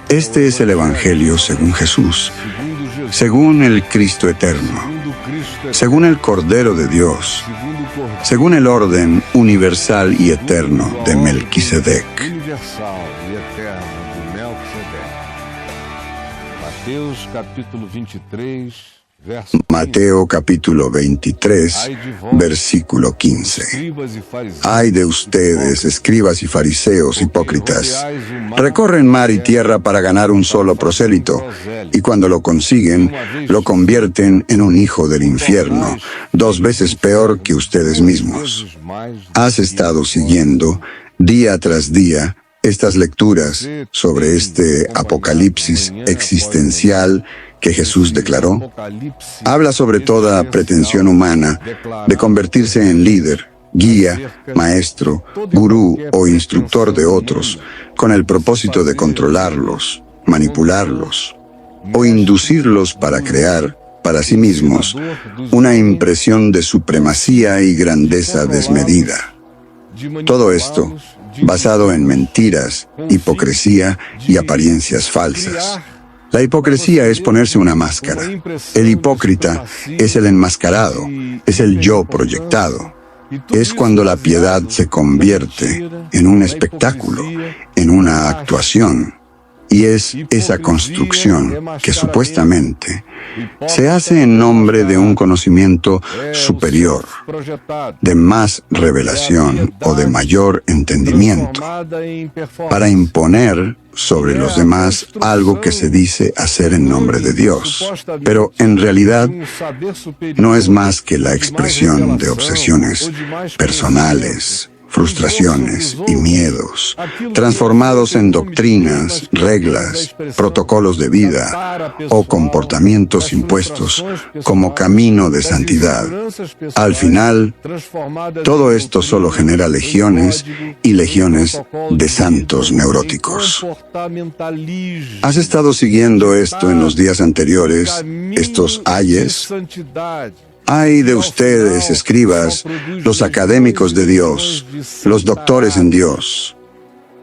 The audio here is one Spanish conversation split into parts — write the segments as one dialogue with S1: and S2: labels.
S1: Este es el Evangelio según Jesús, según el Cristo eterno, según el Cordero de Dios, según el orden universal y eterno de Melquisedec. Mateo capítulo 23, versículo 15. Ay de ustedes, escribas y fariseos hipócritas, recorren mar y tierra para ganar un solo prosélito, y cuando lo consiguen, lo convierten en un hijo del infierno, 2 veces peor que ustedes mismos. ¿Has estado siguiendo, día tras día, estas lecturas sobre este apocalipsis existencial que Jesús declaró? Habla sobre toda pretensión humana de convertirse en líder, guía, maestro, gurú o instructor de otros, con el propósito de controlarlos, manipularlos o inducirlos para crear, para sí mismos, una impresión de supremacía y grandeza desmedida. Todo esto basado en mentiras, hipocresía y apariencias falsas. La hipocresía es ponerse una máscara. El hipócrita es el enmascarado, es el yo proyectado. Es cuando la piedad se convierte en un espectáculo, en una actuación. Y es esa construcción que supuestamente se hace en nombre de un conocimiento superior, de más revelación o de mayor entendimiento, para imponer sobre los demás algo que se dice hacer en nombre de Dios. Pero en realidad no es más que la expresión de obsesiones personales, frustraciones y miedos, transformados en doctrinas, reglas, protocolos de vida o comportamientos impuestos como camino de santidad. Al final, todo esto solo genera legiones y legiones de santos neuróticos. ¿Has estado siguiendo esto en los días anteriores, estos ayes? Ay de ustedes, escribas, los académicos de Dios, los doctores en Dios.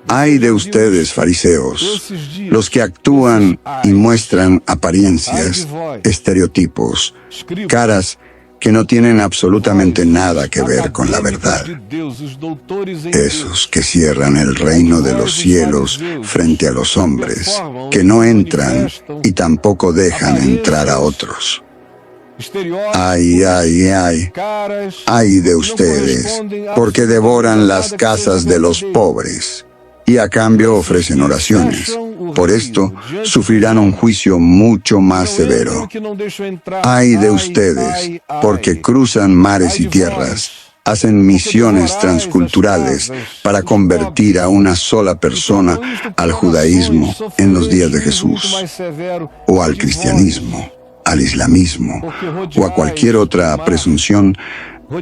S1: Ay de ustedes, fariseos, los que actúan y muestran apariencias, estereotipos, caras que no tienen absolutamente nada que ver con la verdad. Esos que cierran el reino de los cielos frente a los hombres, que no entran y tampoco dejan entrar a otros. Ay, ay, ay, ay de ustedes, porque devoran las casas de los pobres y a cambio ofrecen oraciones. Por esto sufrirán un juicio mucho más severo. Ay de ustedes, porque cruzan mares y tierras, hacen misiones transculturales para convertir a una sola persona al judaísmo en los días de Jesús, o al cristianismo, al islamismo o a cualquier otra presunción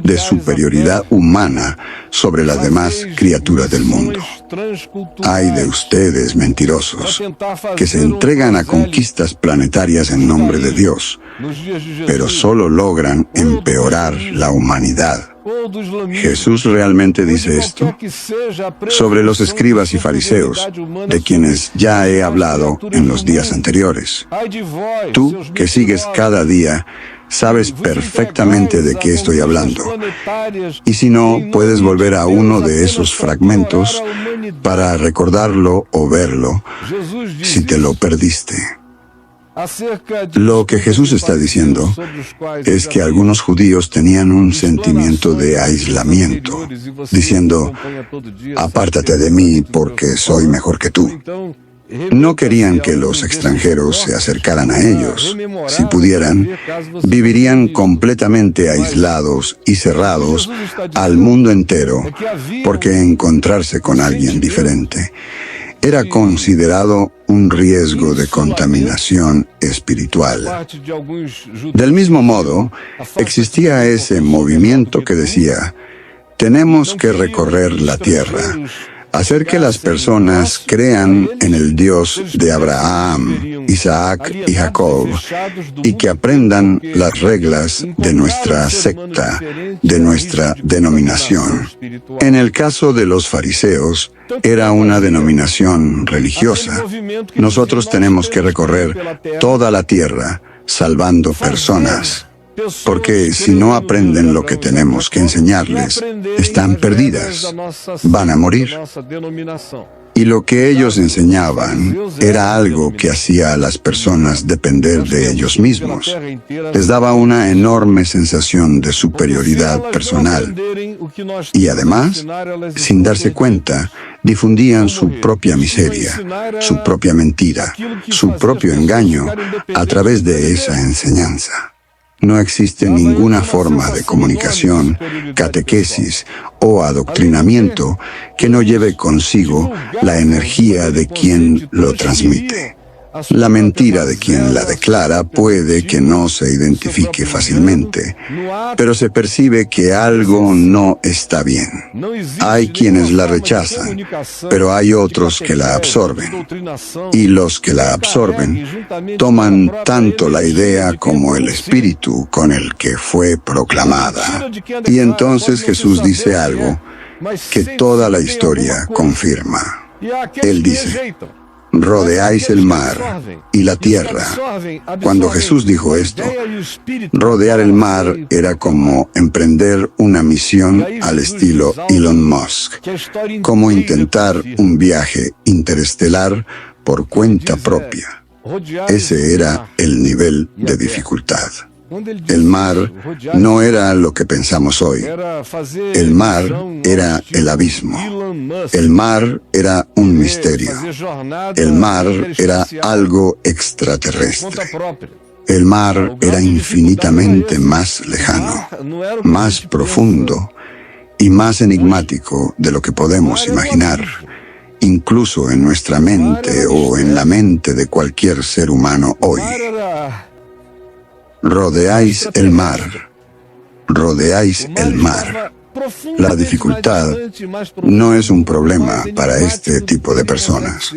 S1: de superioridad humana sobre las demás criaturas del mundo. Ay de ustedes, mentirosos, que se entregan a conquistas planetarias en nombre de Dios, pero solo logran empeorar la humanidad. ¿Jesús realmente dice esto? Sobre los escribas y fariseos, de quienes ya he hablado en los días anteriores. Tú, que sigues cada día, sabes perfectamente de qué estoy hablando. Y si no, puedes volver a uno de esos fragmentos para recordarlo o verlo, si te lo perdiste. Lo que Jesús está diciendo es que algunos judíos tenían un sentimiento de aislamiento, diciendo, apártate de mí porque soy mejor que tú. No querían que los extranjeros se acercaran a ellos. Si pudieran, vivirían completamente aislados y cerrados al mundo entero, porque encontrarse con alguien diferente era considerado un riesgo de contaminación espiritual. Del mismo modo, existía ese movimiento que decía, tenemos que recorrer la tierra, Hacer que las personas crean en el Dios de Abraham, Isaac y Jacob, y que aprendan las reglas de nuestra secta, de nuestra denominación. En el caso de los fariseos, era una denominación religiosa. Nosotros tenemos que recorrer toda la tierra salvando personas. Porque si no aprenden lo que tenemos que enseñarles, están perdidas, van a morir. Y lo que ellos enseñaban era algo que hacía a las personas depender de ellos mismos. Les daba una enorme sensación de superioridad personal. Y además, sin darse cuenta, difundían su propia miseria, su propia mentira, su propio engaño a través de esa enseñanza. No existe ninguna forma de comunicación, catequesis o adoctrinamiento que no lleve consigo la energía de quien lo transmite. La mentira de quien la declara puede que no se identifique fácilmente, pero se percibe que algo no está bien. Hay quienes la rechazan, pero hay otros que la absorben. Y los que la absorben toman tanto la idea como el espíritu con el que fue proclamada. Y entonces Jesús dice algo que toda la historia confirma. Él dice: rodeáis el mar y la tierra. Cuando Jesús dijo esto, rodear el mar era como emprender una misión al estilo Elon Musk, como intentar un viaje interestelar por cuenta propia. Ese era el nivel de dificultad. El mar no era lo que pensamos hoy. El mar era el abismo. El mar era un misterio. El mar era algo extraterrestre. El mar era infinitamente más lejano, más profundo y más enigmático de lo que podemos imaginar, incluso en nuestra mente o en la mente de cualquier ser humano hoy. Rodeáis el mar. Rodeáis el mar. La dificultad no es un problema para este tipo de personas.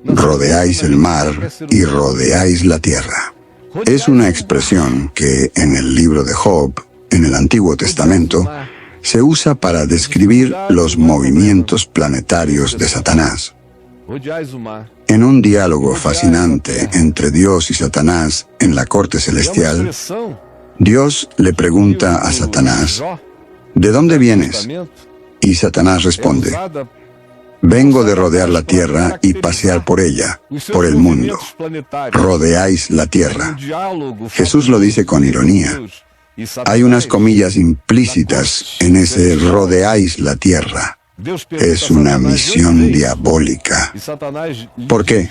S1: Rodeáis el mar y rodeáis la tierra. Es una expresión que en el libro de Job, en el Antiguo Testamento, se usa para describir los movimientos planetarios de Satanás. En un diálogo fascinante entre Dios y Satanás en la corte celestial, Dios le pregunta a Satanás: ¿de dónde vienes? Y Satanás responde: vengo de rodear la tierra y pasear por ella, por el mundo. Rodeáis la tierra. Jesús lo dice con ironía. Hay unas comillas implícitas en ese rodeáis la tierra. Es una misión diabólica. ¿Por qué?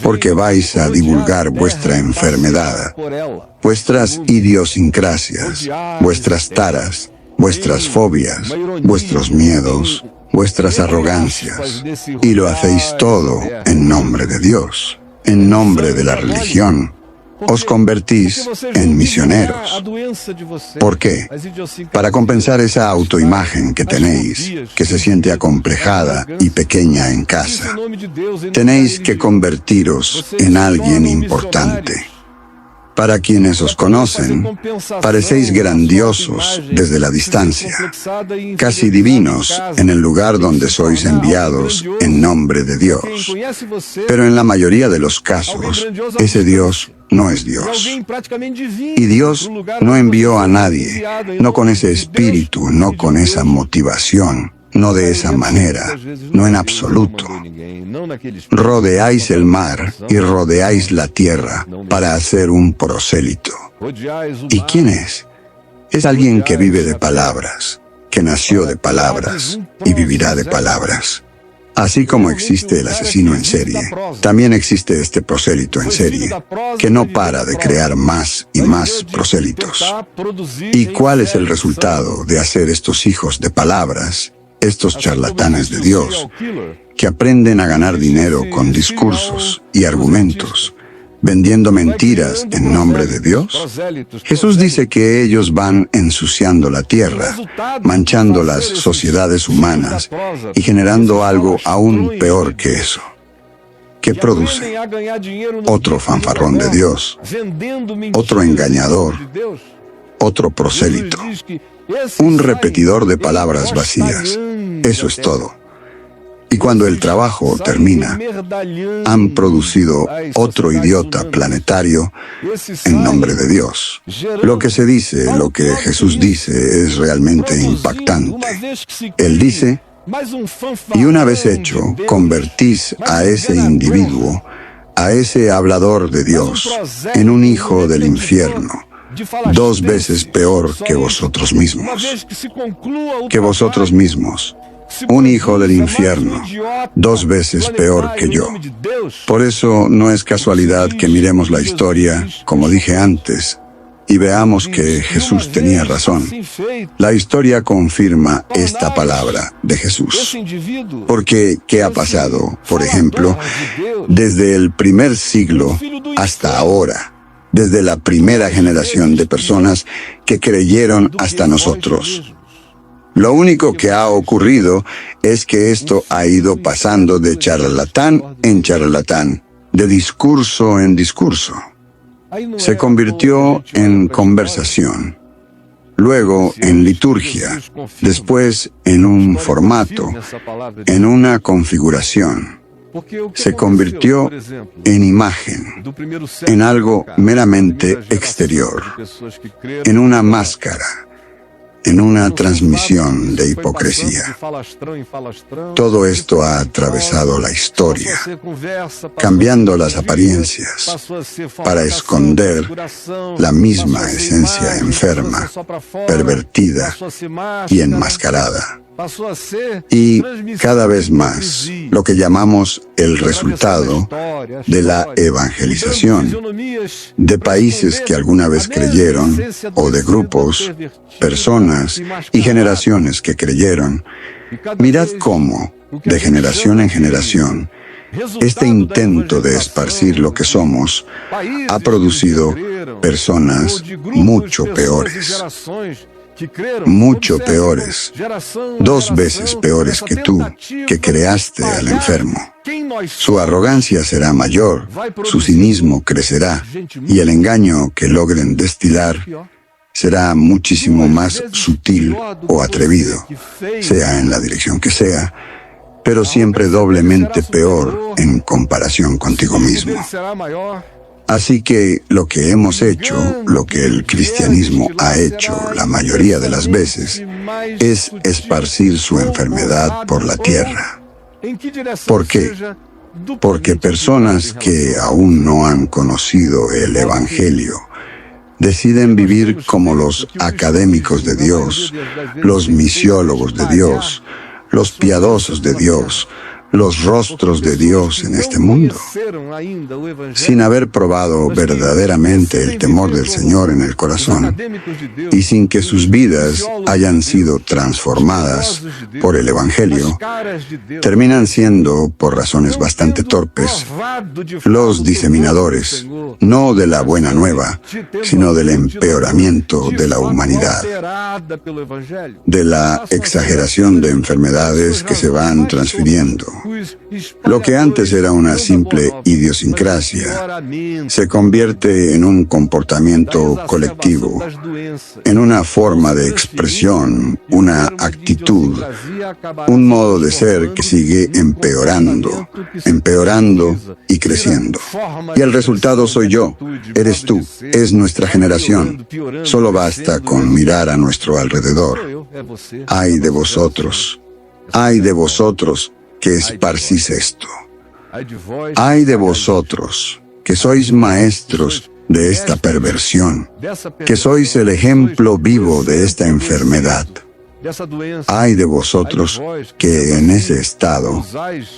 S1: Porque vais a divulgar vuestra enfermedad, vuestras idiosincrasias, vuestras taras, vuestras fobias, vuestros miedos, vuestras arrogancias, y lo hacéis todo en nombre de Dios, en nombre de la religión. Os convertís en misioneros. ¿Por qué? Para compensar esa autoimagen que tenéis, que se siente acomplejada y pequeña en casa. Tenéis que convertiros en alguien importante. Para quienes os conocen, parecéis grandiosos desde la distancia, casi divinos en el lugar donde sois enviados en nombre de Dios. Pero en la mayoría de los casos, ese Dios no es Dios. Y Dios no envió a nadie, no con ese espíritu, no con esa motivación, no de esa manera, no en absoluto. Rodeáis el mar y rodeáis la tierra para hacer un prosélito. ¿Y quién es? Es alguien que vive de palabras, que nació de palabras y vivirá de palabras. Así como existe el asesino en serie, también existe este prosélito en serie, que no para de crear más y más prosélitos. ¿Y cuál es el resultado de hacer estos hijos de palabras, estos charlatanes de Dios, que aprenden a ganar dinero con discursos y argumentos, vendiendo mentiras en nombre de Dios? Jesús dice que ellos van ensuciando la tierra, manchando las sociedades humanas y generando algo aún peor que eso. ¿Qué produce? Otro fanfarrón de Dios, otro engañador, otro prosélito, un repetidor de palabras vacías. Eso es todo. Y cuando el trabajo termina, han producido otro idiota planetario en nombre de Dios. Lo que se dice, lo que Jesús dice, es realmente impactante. Él dice: y una vez hecho, convertís a ese individuo, a ese hablador de Dios, en un hijo del infierno, 2 veces peor que vosotros mismos. Que vosotros mismos. Un hijo del infierno, 2 veces peor que yo. Por eso no es casualidad que miremos la historia, como dije antes, y veamos que Jesús tenía razón. La historia confirma esta palabra de Jesús. Porque, ¿qué ha pasado? Por ejemplo, desde el primer siglo hasta ahora, desde la primera generación de personas que creyeron hasta nosotros. Lo único que ha ocurrido es que esto ha ido pasando de charlatán en charlatán, de discurso en discurso. Se convirtió en conversación, luego en liturgia, después en un formato, en una configuración. Se convirtió en imagen, en algo meramente exterior, en una máscara, en una transmisión de hipocresía. Todo esto ha atravesado la historia, cambiando las apariencias para esconder la misma esencia enferma, pervertida y enmascarada. Y cada vez más, lo que llamamos el resultado de la evangelización, de países que alguna vez creyeron, o de grupos, personas y generaciones que creyeron. Mirad cómo, de generación en generación, este intento de esparcir lo que somos ha producido personas mucho peores. Mucho peores, 2 veces peores que tú, que creaste al enfermo. Su arrogancia será mayor, su cinismo crecerá, y el engaño que logren destilar será muchísimo más sutil o atrevido, sea en la dirección que sea, pero siempre doblemente peor en comparación contigo mismo. Así que lo que hemos hecho, lo que el cristianismo ha hecho la mayoría de las veces, es esparcir su enfermedad por la tierra. ¿Por qué? Porque personas que aún no han conocido el Evangelio deciden vivir como los académicos de Dios, los misiólogos de Dios, los piadosos de Dios, los rostros de Dios en este mundo, sin haber probado verdaderamente el temor del Señor en el corazón y sin que sus vidas hayan sido transformadas por el Evangelio, terminan siendo, por razones bastante torpes, los diseminadores, no de la buena nueva, sino del empeoramiento de la humanidad, de la exageración de enfermedades que se van transfiriendo. Lo que antes era una simple idiosincrasia se convierte en un comportamiento colectivo, en una forma de expresión, una actitud, un modo de ser que sigue empeorando, empeorando y creciendo. Y el resultado soy yo, eres tú, es nuestra generación. Solo basta con mirar a nuestro alrededor. ¡Ay de vosotros! ¡Ay de vosotros! Que esparcís esto. Ay de vosotros, que sois maestros de esta perversión, que sois el ejemplo vivo de esta enfermedad. Ay de vosotros que en ese estado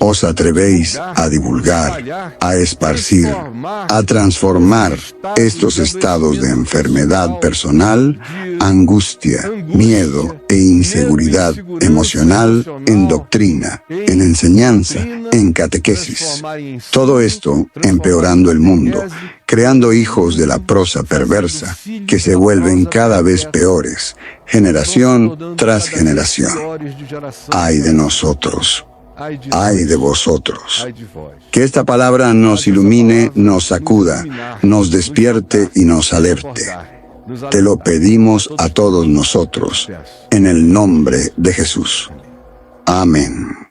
S1: os atrevéis a divulgar, a esparcir, a transformar estos estados de enfermedad personal, angustia, miedo e inseguridad emocional en doctrina, en enseñanza, en catequesis. Todo esto empeorando el mundo, creando hijos de la prosa perversa, que se vuelven cada vez peores, generación tras generación. Ay de nosotros, ay de vosotros. Que esta palabra nos ilumine, nos sacuda, nos despierte y nos alerte. Te lo pedimos a todos nosotros, en el nombre de Jesús. Amén.